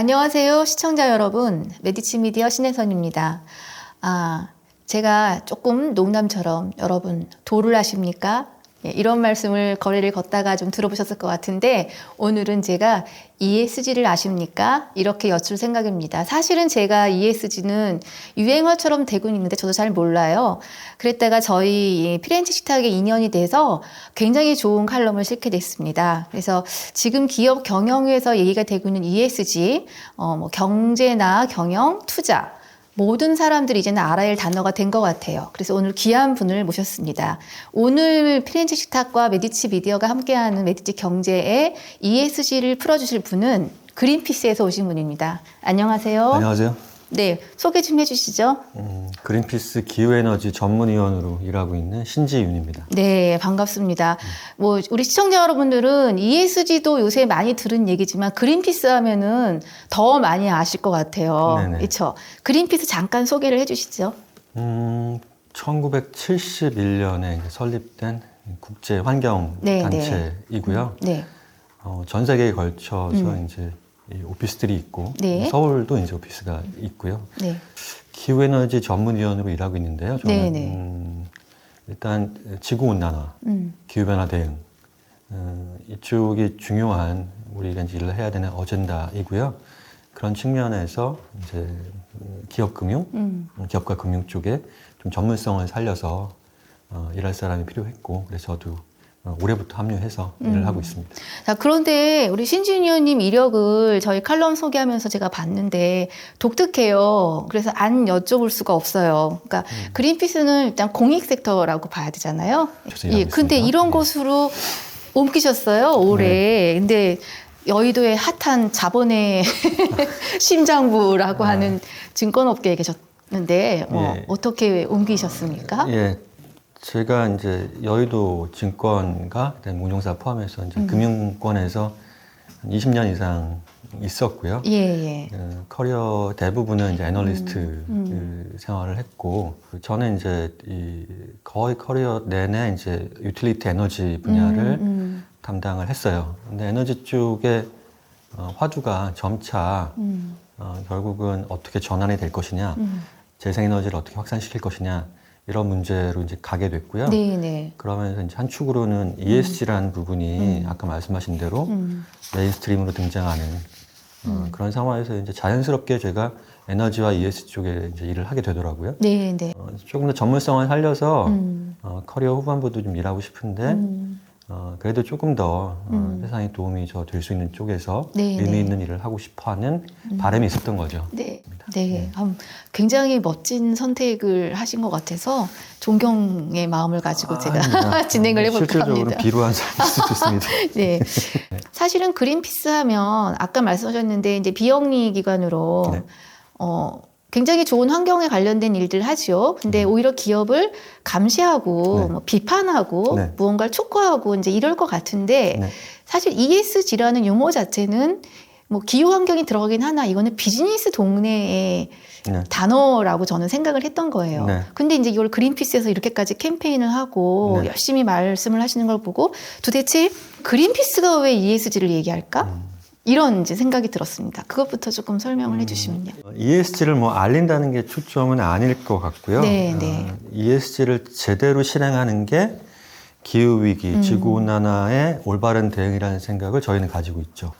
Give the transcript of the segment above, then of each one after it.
안녕하세요, 시청자 여러분. 메디치 미디어 신혜선입니다. 제가 조금 농담처럼 여러분 도를 아십니까? 이런 말씀을 거리를 걷다가 좀 들어보셨을 것 같은데 오늘은 제가 ESG를 아십니까? 이렇게 여쭐 생각입니다. 사실은 제가 ESG는 유행어처럼 되고 있는데 저도 잘 몰라요. 그랬다가 저희 피렌체 식탁에 인연이 돼서 굉장히 좋은 칼럼을 실게 됐습니다. 그래서 지금 기업 경영에서 얘기가 되고 있는 ESG, 경제나 경영, 투자 모든 사람들이 이제는 알아야 할 단어가 된 것 같아요. 그래서 오늘 귀한 분을 모셨습니다. 오늘 피렌체 식탁과 메디치 미디어가 함께하는 메디치 경제의 ESG를 풀어주실 분은 그린피스에서 오신 분입니다. 안녕하세요. 안녕하세요. 네, 소개 좀 해주시죠. 그린피스 기후에너지 전문위원으로 일하고 있는 신지윤입니다. 네, 반갑습니다. 우리 시청자 여러분들은 ESG도 요새 많이 들은 얘기지만 그린피스 하면은 더 많이 아실 것 같아요. 그렇죠? 그린피스 잠깐 소개를 해주시죠. 1971년에 설립된 국제 환경 네, 단체이고요. 네. 전 세계에 걸쳐서 이제 오피스들이 있고 네. 서울도 이제 오피스가 있고요. 네. 기후에너지 전문위원으로 일하고 있는데요. 저는 일단 지구온난화, 기후변화 대응 이쪽이 중요한 우리가 이제 일을 해야 되는 어젠다이고요. 그런 측면에서 이제 기업과 금융 쪽에 좀 전문성을 살려서 일할 사람이 필요했고, 그래서 저도 올해부터 합류해서 일을 하고 있습니다. 자, 그런데 우리 신지윤 의원님 이력을 저희 칼럼 소개하면서 제가 봤는데 독특해요. 그래서 안 여쭤볼 수가 없어요. 그러니까 그린피스는 일단 공익 섹터라고 봐야 되잖아요. 예, 근데 이런 곳으로 옮기셨어요, 올해. 근데 여의도의 핫한 자본의 심장부라고 하는 증권업계에 계셨는데 어떻게 옮기셨습니까? 예. 제가 이제 여의도 증권가, 운용사 포함해서 이제 금융권에서 20년 이상 있었고요. 커리어 대부분은 이제 애널리스트 생활을 했고, 저는 이제 거의 커리어 내내 이제 유틸리티 에너지 분야를 담당을 했어요. 근데 에너지 쪽에 화두가 점차 결국은 어떻게 전환이 될 것이냐, 재생에너지를 어떻게 확산시킬 것이냐, 이런 문제로 이제 가게 됐고요. 그러면서 이제 한 축으로는 ESG라는 부분이 아까 말씀하신 대로 메인스트림으로 등장하는 그런 상황에서 이제 자연스럽게 제가 에너지와 ESG 쪽에 이제 일을 하게 되더라고요. 조금 더 전문성을 살려서 커리어 후반부도 좀 일하고 싶은데 그래도 조금 더 세상에 도움이 될 수 있는 쪽에서 의미 있는 일을 하고 싶어하는 바람이 있었던 거죠. 굉장히 멋진 선택을 하신 것 같아서 존경의 마음을 가지고 제가 진행을 해볼까 합니다. 실질적으로 비루한 사람일 수도 있습니다. 사실은 그린피스 하면 아까 말씀하셨는데 이제 비영리 기관으로 굉장히 좋은 환경에 관련된 일들 하죠. 근데 오히려 기업을 감시하고 비판하고 무언가를 촉구하고 이제 이럴 것 같은데 사실 ESG라는 용어 자체는 기후 환경이 들어가긴 하나 이거는 비즈니스 동네의 단어라고 저는 생각을 했던 거예요. 근데 이제 이걸 그린피스에서 이렇게까지 캠페인을 하고 열심히 말씀을 하시는 걸 보고 도대체 그린피스가 왜 ESG를 얘기할까? 이런 이제 생각이 들었습니다. 그것부터 조금 설명을 해주시면요. ESG를 알린다는 게 초점은 아닐 것 같고요. ESG를 제대로 실행하는 게 기후위기, 지구온난화의 올바른 대응이라는 생각을 저희는 가지고 있죠.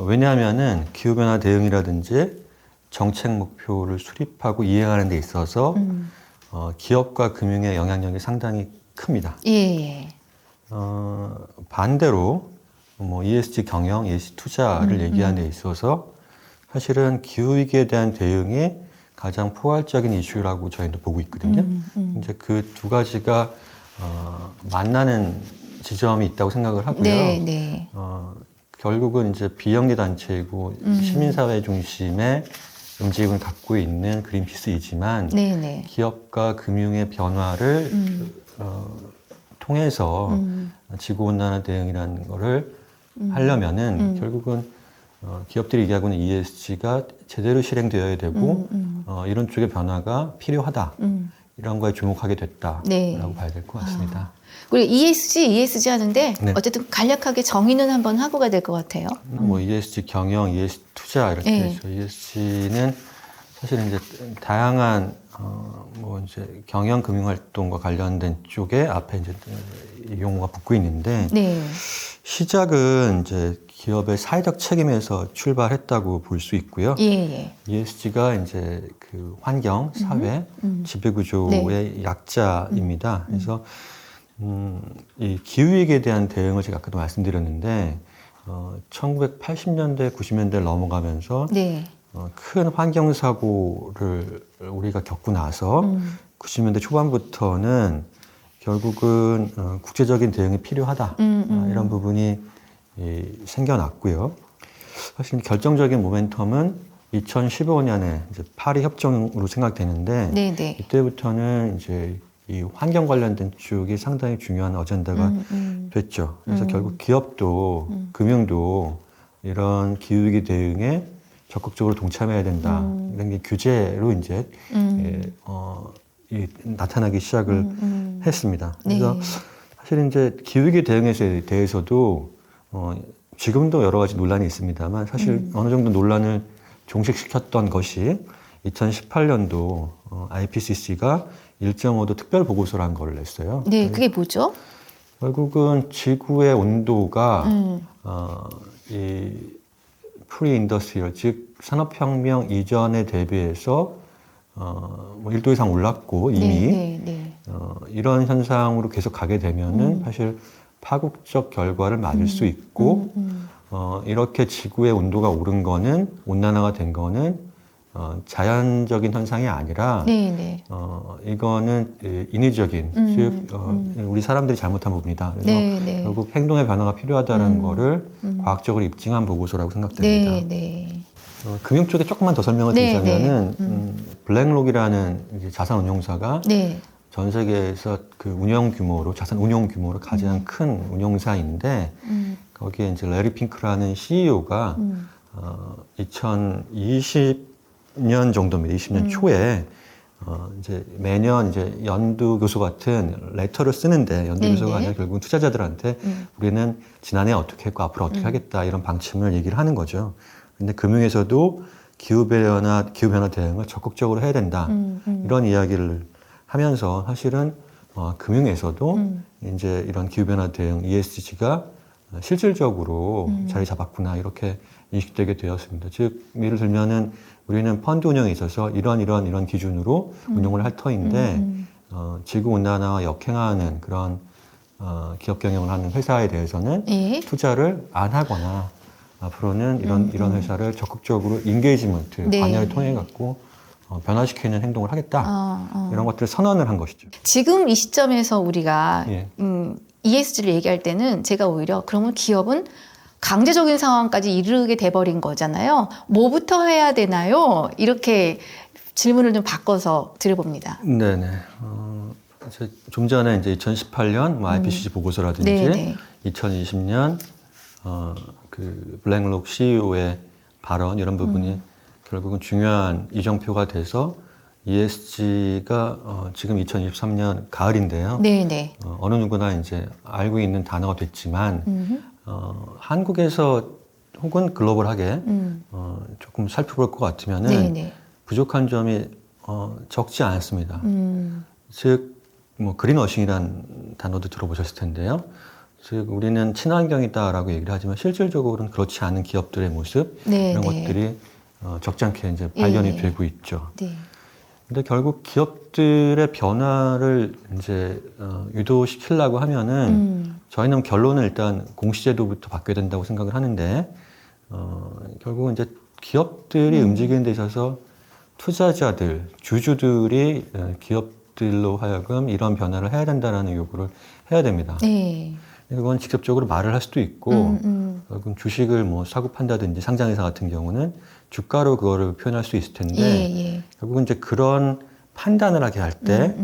왜냐하면은 기후변화 대응이라든지 정책 목표를 수립하고 이행하는 데 있어서 기업과 금융의 영향력이 상당히 큽니다. 반대로 ESG 경영, ESG 투자를 얘기하는 데 있어서 사실은 기후위기에 대한 대응이 가장 포괄적인 이슈라고 저희도 보고 있거든요. 이제 그 두 가지가 만나는 지점이 있다고 생각을 하고요. 결국은 이제 비영리 단체이고 시민사회 중심의 움직임을 갖고 있는 그린피스이지만 기업과 금융의 변화를 통해서 지구온난화 대응이라는 거를 하려면은 결국은 기업들이 얘기하고 있는 ESG가 제대로 실행되어야 되고 이런 쪽의 변화가 필요하다. 이런 거에 주목하게 됐다라고 네. 봐야 될 것 같습니다. 우리 ESG 하는데 네. 어쨌든 간략하게 정의는 한번 하고 가야 될 것 같아요. 뭐 ESG 경영, ESG 투자 이렇게 네. 있죠. ESG는 사실 이제 다양한 뭐 이제 경영 금융 활동과 관련된 쪽에 앞에 이제 이 용어가 붙고 있는데 네. 시작은 이제 기업의 사회적 책임에서 출발했다고 볼 수 있고요. 예, 예. ESG가 이제 그 환경, 사회, 지배구조의 네. 약자입니다. 그래서 이 기후위기에 대한 대응을 제가 아까도 말씀드렸는데 1980년대, 90년대를 넘어가면서 네. 큰 환경 사고를 우리가 겪고 나서 90년대 초반부터는 결국은 국제적인 대응이 필요하다 이런 부분이 생겨났고요. 사실 결정적인 모멘텀은 2015년에 이제 파리 협정으로 생각되는데 네, 네. 이때부터는 이제 이 환경 관련된 쪽이 상당히 중요한 어젠다가 됐죠. 그래서 결국 기업도 금융도 이런 기후위기 대응에 적극적으로 동참해야 된다. 이런 게 규제로 이제 나타나기 시작을 했습니다. 그래서 네. 사실 이제 기후위기 대응에 대해서도 지금도 여러 가지 논란이 있습니다만 사실 어느 정도 논란을 종식시켰던 것이 2018년도 IPCC가 1.5도 특별 보고서라는 걸 냈어요. 네, 그게 뭐죠? 결국은 지구의 온도가 이 프리인더스트리얼 즉 산업혁명 이전에 대비해서 뭐 1도 이상 올랐고 이미 네, 네. 이런 현상으로 계속 가게 되면은 사실 파국적 결과를 맞을 수 있고 이렇게 지구의 온도가 오른 거는 온난화가 된 거는 자연적인 현상이 아니라 네, 네. 이거는 인위적인 즉 우리 사람들이 잘못한 부분이다. 그래서 네, 네. 결국 행동의 변화가 필요하다는 거를 과학적으로 입증한 보고서라고 생각됩니다. 네, 네. 금융 쪽에 조금만 더 설명을 네, 드리자면은 블랙록이라는 이제 자산 운용사가 네. 전 세계에서 그 운영 규모로 자산 운용 규모로 가장 큰 운용사인데 거기에 이제 레리 핑크라는 CEO가 2020년 정도입니다. 20년 초에 이제 매년 이제 연두 교수 같은 레터를 쓰는데 연두 네, 교수가 네. 아니라 결국은 투자자들한테 우리는 지난해 어떻게 했고 앞으로 어떻게 하겠다 이런 방침을 얘기를 하는 거죠. 근데 금융에서도 기후변화 대응을 적극적으로 해야 된다. 이런 이야기를 하면서 사실은 금융에서도 이제 이런 기후변화 대응 ESG가 실질적으로 자리 잡았구나 이렇게 인식되게 되었습니다. 즉 예를 들면은 우리는 펀드 운영에 있어서 이런 기준으로 운용을 할 터인데 지구 온난화와 역행하는 그런 기업 경영을 하는 회사에 대해서는 예. 투자를 안 하거나 앞으로는 이런 회사를 적극적으로 인게이지먼트 네. 관여를 통해 갖고 변화시키는 행동을 하겠다 이런 것들을 선언을 한 것이죠. 지금 이 시점에서 우리가 예. ESG를 얘기할 때는 제가 오히려 그러면 기업은 강제적인 상황까지 이르게 돼버린 거잖아요. 뭐부터 해야 되나요? 이렇게 질문을 좀 바꿔서 드려봅니다. 네네. 좀 전에 이제 2018년 뭐 IPCC 보고서라든지 네네. 2020년 그 블랙록 CEO의 발언 이런 부분이 결국은 중요한 이정표가 돼서 ESG가 지금 2023년 가을인데요. 네네. 어느 누구나 이제 알고 있는 단어가 됐지만 한국에서 혹은 글로벌하게 조금 살펴볼 것 같으면은 네네. 부족한 점이 적지 않습니다. 즉 뭐 그린워싱이라는 단어도 들어보셨을 텐데요. 즉 우리는 친환경이다라고 얘기를 하지만 실질적으로는 그렇지 않은 기업들의 모습 네, 이런 네. 것들이 적지 않게 이제 발견이 예. 되고 있죠. 네. 근데 결국 기업들의 변화를 이제 유도시키려고 하면은 저희는 결론은 일단 공시제도부터 바뀌어야 된다고 생각을 하는데 결국은 이제 기업들이 움직이는 데 있어서 투자자들, 주주들이 기업들로 하여금 이런 변화를 해야 된다라는 요구를 해야 됩니다. 네. 그건 직접적으로 말을 할 수도 있고 결국 주식을 뭐 사고 판다든지 상장회사 같은 경우는 주가로 그거를 표현할 수 있을 텐데 예. 결국은 이제 그런 판단을 하게 할 때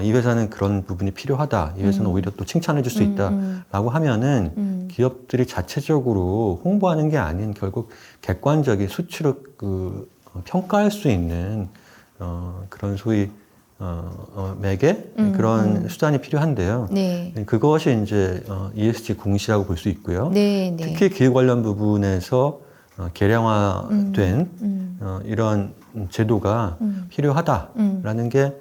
이 회사는 그런 부분이 필요하다. 이 회사는 오히려 또 칭찬해 줄 수 있다라고 하면은 기업들이 자체적으로 홍보하는 게 아닌 결국 객관적인 수치로 평가할 수 있는 그런 소위 매개 그런 수단이 필요한데요. 네. 그것이 이제 ESG 공시라고 볼 수 있고요. 네, 네. 특히 기후 관련 부분에서 개량화된 이런 제도가 필요하다라는 게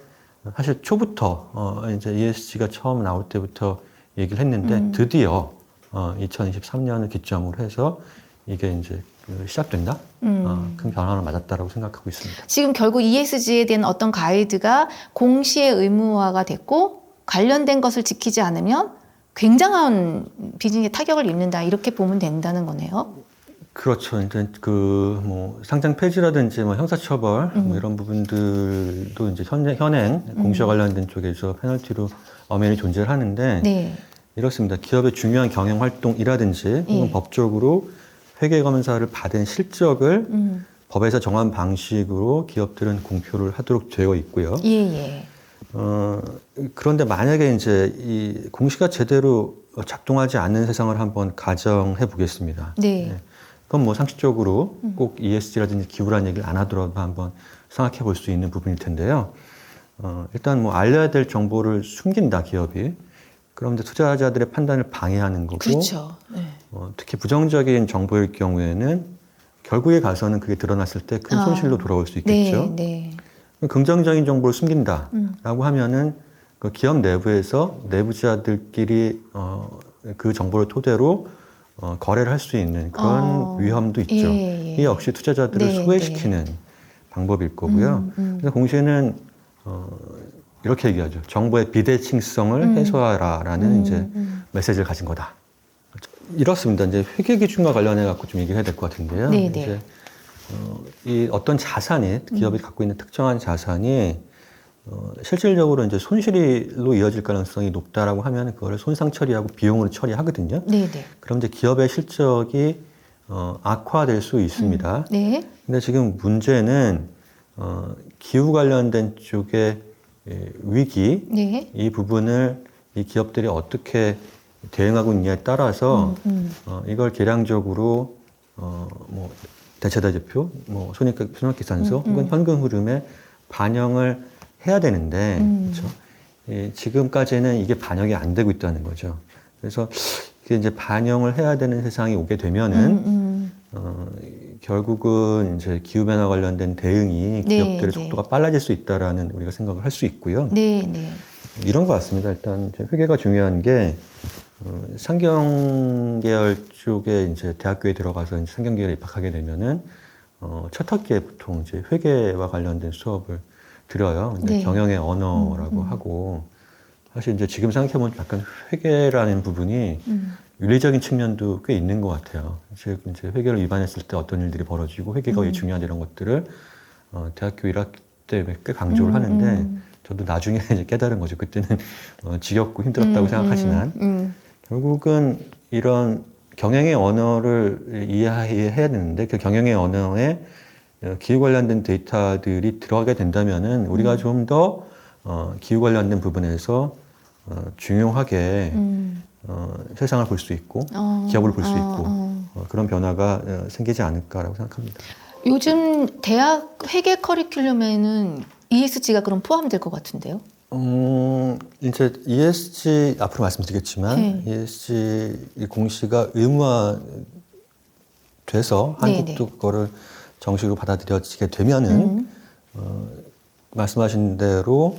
사실 초부터 이제 ESG가 처음 나올 때부터 얘기를 했는데 드디어 2023년을 기점으로 해서 이게 이제 시작된다. 큰 변화를 맞았다라고 생각하고 있습니다. 지금 결국 ESG에 대한 어떤 가이드가 공시의 의무화가 됐고 관련된 것을 지키지 않으면 굉장한 비즈니스에 타격을 입는다 이렇게 보면 된다는 거네요. 그렇죠. 이제 뭐 상장 폐지라든지 뭐 형사처벌 뭐 이런 부분들도 이제 현행 공시와 관련된 쪽에서 페널티로 엄연히 존재를 하는데 네. 이렇습니다. 기업의 중요한 경영 활동이라든지 혹은 법적으로 회계 검사를 받은 실적을 법에서 정한 방식으로 기업들은 공표를 하도록 되어 있고요. 예, 예. 그런데 만약에 이제 이 공시가 제대로 작동하지 않는 세상을 한번 가정해 보겠습니다. 네. 그건 뭐 상식적으로 꼭 ESG라든지 기후라는 얘기를 안 하더라도 한번 생각해 볼 수 있는 부분일 텐데요. 일단 뭐 알려야 될 정보를 숨긴다, 기업이. 그럼 이제 투자자들의 판단을 방해하는 거고. 그렇죠. 네. 특히 부정적인 정보일 경우에는 결국에 가서는 그게 드러났을 때 큰 손실로 돌아올 수 있겠죠. 네, 네. 긍정적인 정보를 숨긴다라고 하면은 그 기업 내부에서 내부자들끼리 그 정보를 토대로 거래를 할 수 있는 그런 위험도 있죠. 예, 예. 이 역시 투자자들을 네, 소외시키는 방법일 거고요. 그래서 공시는 이렇게 얘기하죠. 정보의 비대칭성을 해소하라라는 이제 메시지를 가진 거다. 이렇습니다. 이제 회계 기준과 관련해 갖고 좀 얘기해야 될 것 같은데요. 네, 이제 이 어떤 자산이 기업이 갖고 있는 특정한 자산이 실질적으로 이제 손실로 이어질 가능성이 높다라고 하면 그거를 손상 처리하고 비용으로 처리하거든요. 네, 네. 그럼 이제 기업의 실적이 악화될 수 있습니다. 네. 근데 지금 문제는 기후 관련된 쪽의 위기 네. 이 부분을 이 기업들이 어떻게 대응하고 있냐에 따라서 이걸 계량적으로 뭐 대체다 대표, 뭐 손익계산서 혹은 현금 흐름에 반영을 해야 되는데 그렇죠? 지금까지는 이게 반영이 안 되고 있다는 거죠. 그래서 이게 이제 반영을 해야 되는 세상이 오게 되면은 결국은 이제 기후 변화 관련된 대응이 기업들의 속도가 빨라질 수 있다라는 우리가 생각을 할 수 있고요. 네, 네. 이런 것 같습니다. 일단 이제 회계가 중요한 게 상경 계열 쪽에 이제 대학교에 들어가서 이제 상경 계열에 입학하게 되면은 첫 학기에 보통 이제 회계와 관련된 수업을 들어요. 근데 네. 경영의 언어라고 하고 사실 이제 지금 생각해보면 약간 회계라는 부분이 윤리적인 측면도 꽤 있는 것 같아요. 즉 이제 회계를 위반했을 때 어떤 일들이 벌어지고 회계가 왜 중요한 이런 것들을 대학교 1학기 때 꽤 강조를 하는데 저도 나중에 이제 깨달은 거죠. 그때는 지겹고 힘들었다고 생각하지만 결국은 이런 경영의 언어를 이해해야 되는데 그 경영의 언어에 기후 관련된 데이터들이 들어가게 된다면은 우리가 좀 더 기후 관련된 부분에서 중요하게 세상을 볼 수 있고 기업을 볼 수 있고 그런 변화가 생기지 않을까라고 생각합니다. 요즘 대학 회계 커리큘럼에는 ESG가 그럼 포함될 것 같은데요? 이제 ESG 앞으로 말씀드리겠지만 네. ESG 공시가 의무화돼서 한국도 그거를 정식으로 받아들여지게 되면은 말씀하신 대로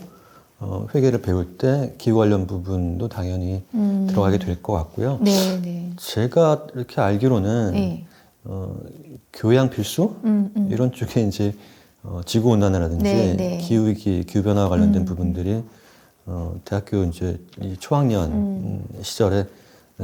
회계를 배울 때 기후 관련 부분도 당연히 들어가게 될 것 같고요. 네, 네. 제가 이렇게 알기로는 네. 교양 필수 이런 쪽에 이제 지구 온난화라든지 네, 네. 기후위기, 기후 변화 관련된 부분들이 대학교 이제 이 초학년 시절에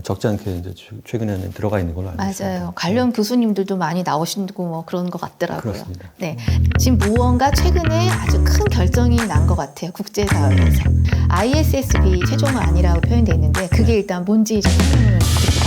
적지 않게 이제 최근에는 들어가 있는 걸로 알고 있습니다. 맞아요. 관련 교수님들도 많이 나오시고 뭐 그런 것 같더라고요. 그렇습니다. 네. 지금 무언가 최근에 아주 큰 결정이 난 것 같아요. 국제사회에서. ISSB 최종은 아니라고 표현되어 있는데 그게 일단 뭔지 좀 설명을 드릴까요?